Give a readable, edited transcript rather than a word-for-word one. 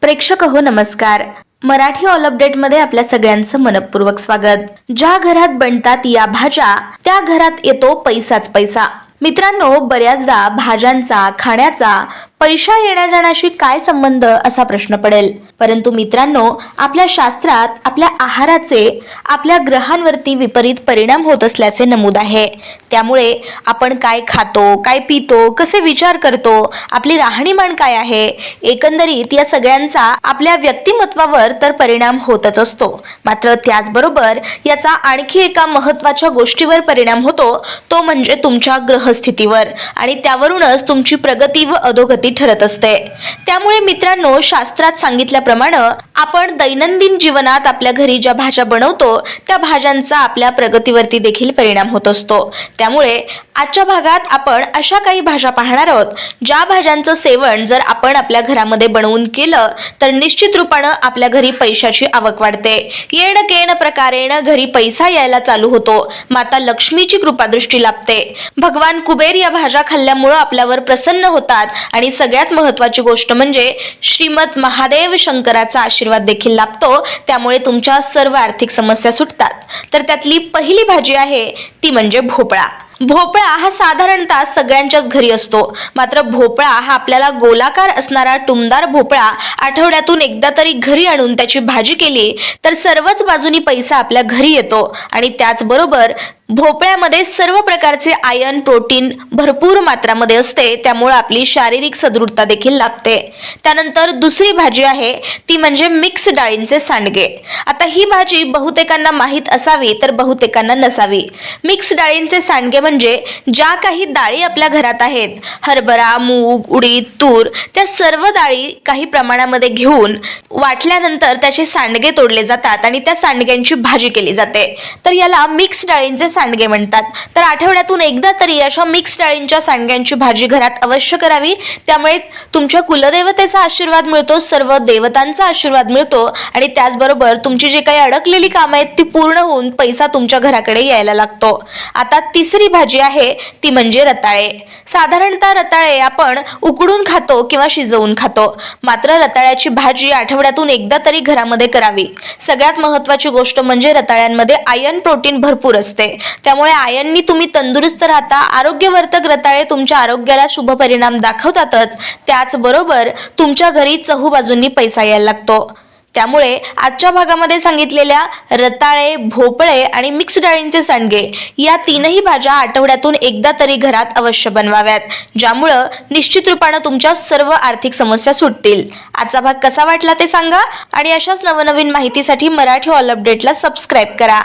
प्रेक्षक हो नमस्कार। मराठी ऑल अपडेट मध्ये आपल्या सगळ्यांचं मनपूर्वक स्वागत। ज्या घरात बनतात या भाज्या त्या घरात येतो पैसाच पैसा। मित्रांनो, बऱ्याचदा भाज्यांचा, खाण्याचा पैसा येण्या जाण्याशी काय संबंध असा प्रश्न पडेल, परंतु मित्रांनो, आपल्या शास्त्रात आपल्या आहाराचे आपल्या ग्रहांवरती विपरीत परिणाम होत असल्याचे नमूद आहे। त्यामुळे आपण काय खातो, काय पितो, कसे विचार करतो, आपली राहणीमान काय आहे, एकंदरीत या सगळ्यांचा आपल्या व्यक्तिमत्वावर तर परिणाम होतच असतो। मात्र त्याचबरोबर याचा आणखी एका महत्त्वाच्या गोष्टीवर परिणाम होतो, तो म्हणजे तुमच्या ग्रहस्थितीवर, आणि त्यावरूनच तुमची प्रगती व अधोगती ठरत असते। त्यामुळे मित्रांनो, शास्त्रात सांगितल्याप्रमाणे आपण दैनंदिन जीवनात आपल्या घरी ज्या भाज्या बनवतो त्या भाज्यांचा आपल्या प्रगतीवरती देखील परिणाम होत असतो। त्यामुळे आजच्या भागात आपण अशा काही भाज्या पाहणार आहोत ज्या भाज्यांचं सेवन जर आपण आपल्या घरामध्ये बनवून केलं तर निश्चित रूपाने आपल्या घरी पैशाची आवक वाढते। येण केन प्रकारेण घरी पैसा यायला चालू होतो। माता लक्ष्मीची कृपादृष्टी लाभते। भगवान कुबेर या भाज्या खाल्ल्यामुळे आपल्यावर प्रसन्न होतात आणि सगळ्यात महत्त्वाची गोष्ट म्हणजे श्रीमद महादेव शंकराचा आशीर्वाद देखील लाभतो। त्यामुळे तुमच्या सर्व आर्थिक समस्या सुटतात। तर त्यातली पहिली भाजी आहे ती म्हणजे भोपळा। भोपळा हा साधारणतः सगळ्यांच्याच घरी असतो, मात्र भोपळा हा आपल्याला गोलाकार असणारा टुमदार भोपळा आठवड्यातून एकदा तरी घरी आणून त्याची भाजी केली तर सर्वच बाजूनी पैसा आपल्या घरी येतो। आणि त्याचबरोबर भोपळ्यामध्ये सर्व प्रकारचे आयर्न, प्रोटीन भरपूर मात्रामध्ये असते, त्यामुळे आपली शारीरिक सदृढता देखील लाभते। त्यानंतर दुसरी भाजी आहे ती म्हणजे मिक्स डाळींचे सांडगे। आता ही भाजी बहुतेकांना माहीत असावी तर बहुतेकांना नसावी। मिक्स डाळींचे सांडगे म्हणजे ज्या काही डाळी आपल्या घरात आहेत, हरभरा, मूग, उडीद, तूर, त्या सर्व डाळी काही प्रमाणामध्ये घेऊन वाटल्यानंतर त्याचे सांडगे तोडले जातात आणि त्या सांडग्यांची भाजी केली जाते। तर याला मिक्स डाळींचे सांडगे म्हणतात। तर आठवड्यातून एकदा तरी अशा मिक्स डाळींच्या सांडग्यांची भाजी घरात अवश्य करावी। त्यामुळे तुमच्या कुलदेवतेचा आशीर्वाद मिळतो, सर्व देवतांचा आशीर्वाद मिळतो आणि त्याचबरोबर तुमची जी काही अडकलेली कामं आहेत ती पूर्ण होऊन पैसा तुमच्या घराकडे यायला लागतो। आता तिसरी भाजी आहे ती म्हणजे रताळे। साधारणतः रताळे आपण उकडून खातो किंवा शिजवून खातो, मात्र रताळ्याची भाजी आठवड्यातून एकदा तरी घरामध्ये करावी। सगळ्यात महत्त्वाची गोष्ट म्हणजे रताळ्यांमध्ये आयर्न, प्रोटीन भरपूर असते, त्यामुळे आयर्ननी तुम्ही तंदुरुस्त राहता। आरोग्यवर्धक रताळे तुमच्या आरोग्याला शुभ परिणाम दाखवतातच, त्याचबरोबर तुमच्या घरी चहूबाजूंनी पैसा यायला लागतो। त्यामुळे आजच्या भागामध्ये सांगितलेल्या रताळे, भोपळे आणि मिक्स डाळींचे सांडगे या तीनही भाज्या आठवड्यातून एकदा तरी घरात अवश्य बनवाव्यात, ज्यामुळे निश्चित रूपाने तुमच्या सर्व आर्थिक समस्या सुटतील। आजचा भाग कसा वाटला ते सांगा आणि अशाच नवनवीन माहितीसाठी मराठी ऑल अपडेटला सबस्क्राईब करा।